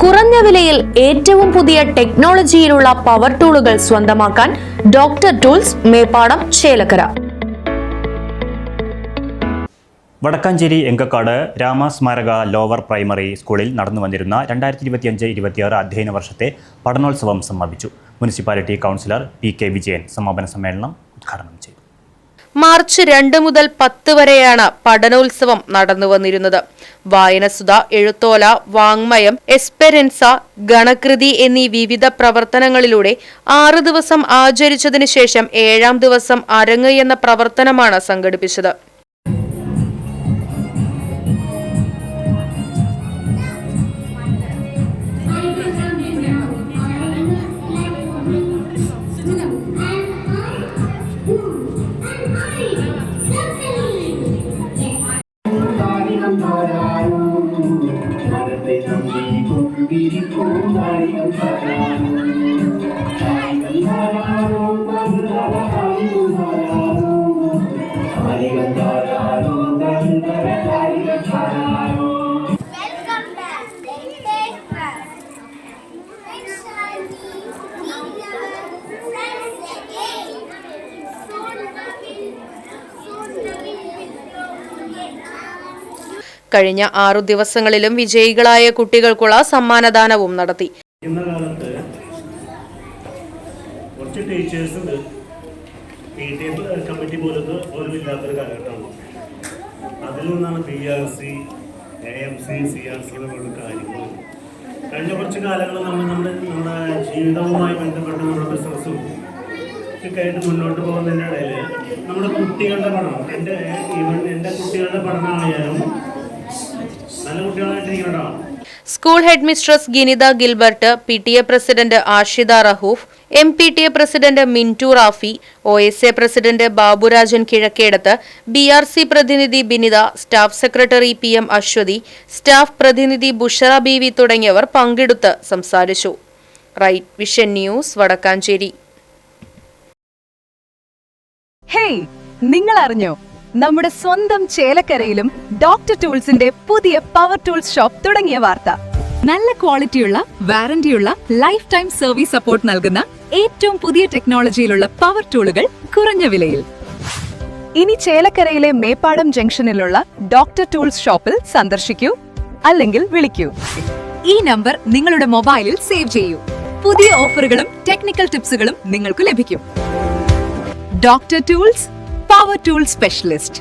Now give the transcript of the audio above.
കുറഞ്ഞ വിലയിൽ ഏറ്റവും പുതിയ ടെക്നോളജിയിലുള്ള പവർ ടൂളുകൾ സ്വന്തമാക്കാൻ doctor tools, Meppadam, Chelakkara. Vadakkanchery Engakkad Ramasmaraka lower primary സ്കൂളിൽ നടന്നു വന്നിരുന്ന 2025-26 അധ്യയന വർഷത്തെ പഠനോത്സവം സമാപിച്ചു. മുനിസിപ്പാലിറ്റി കൗൺസിലർ PK വിജയൻ സമാപന സമ്മേളനം ഉദ്ഘാടനം ചെയ്തു. മാർച്ച് 2 മുതൽ 10 വരെയാണ് പഠനോത്സവം നടന്നു വന്നിരുന്നത്. വായനസുധ, എഴുത്തോല, വാങ്മയം, എസ്പെരൻസ, ഗണകൃതി എന്നീ വിവിധ പ്രവർത്തനങ്ങളിലൂടെ 6 ദിവസം ആചരിച്ചതിനു ശേഷം 7-ാം ദിവസം അരങ്ങ് എന്ന പ്രവർത്തനമാണ് സംഘടിപ്പിച്ചത്. കഴിഞ്ഞ 6 ദിവസങ്ങളിലും വിജയികളായ കുട്ടികൾക്കുള്ള സമ്മാനദാനവും നടത്തി. ഇന്നകാലത്ത് കുറച്ച് ടീച്ചേഴ്സ് ഉണ്ട്, കമ്മിറ്റി പോലത്തെ പോലും ഇല്ലാത്തൊരു കാലഘട്ടമാണ്. അതിൽ നിന്നാണ് BRC, AMC, CRC പോലുള്ള കാര്യങ്ങൾ. കഴിഞ്ഞ കുറച്ച് കാലങ്ങൾ നമ്മുടെ ജീവിതവുമായി ബന്ധപ്പെട്ട് നമ്മുടെ ബിസിനസ്സും ഒക്കെ ആയിട്ട് മുന്നോട്ട് പോകുന്നതിൻ്റെ ഇടയിൽ നമ്മുടെ കുട്ടികളുടെ പഠനം, എൻ്റെ കുട്ടികളുടെ പഠനമായാലും നല്ല കുട്ടികളായിട്ടിരിക്കണോ. School head mistress Ginitha Gilbert, PTA president Ashida Rahoof, MPTA president Mintu Rafi, OSA president Baburajan Kizhakkedath, BRC പ്രതിനിധി Binitha, staff secretary PM Aswathi, staff പ്രതിനിധി ബുഷറ ബീവി തുടങ്ങിയവർ പങ്കെടുത്ത് സംസാരിച്ചു. Right vision news, Vadakkanchery. Hey, നിങ്ങൾ അറിഞ്ഞോ? നമ്മുടെ സ്വന്തം ചേലക്കരയിലും ഡോക്ടർ ടൂൾസിന്റെ പുതിയ പവർ ടൂൾസ് ഷോപ്പ് തുടങ്ങിയ വാർത്ത. നല്ല ക്വാളിറ്റിയുള്ള, വാറന്റിയുള്ള, ലൈഫ് ടൈം സർവീസ് സപ്പോർട്ട് നൽകുന്ന ഏറ്റവും പുതിയ ടെക്നോളജിയിലുള്ള പവർ ടൂളുകൾ കുറഞ്ഞ വിലയിൽ. ഇനി ചേലക്കരയിലെ മേപ്പാടം ജംഗ്ഷനിലുള്ള ഡോക്ടർ ടൂൾസ് ഷോപ്പിൽ സന്ദർശിക്കൂ, അല്ലെങ്കിൽ വിളിക്കൂ. ഈ നമ്പർ നിങ്ങളുടെ മൊബൈലിൽ സേവ് ചെയ്യൂ. പുതിയ ഓഫറുകളും ടെക്നിക്കൽ ടിപ്സുകളും നിങ്ങൾക്ക് ലഭിക്കും. Doctor tools, Power Tool Specialist.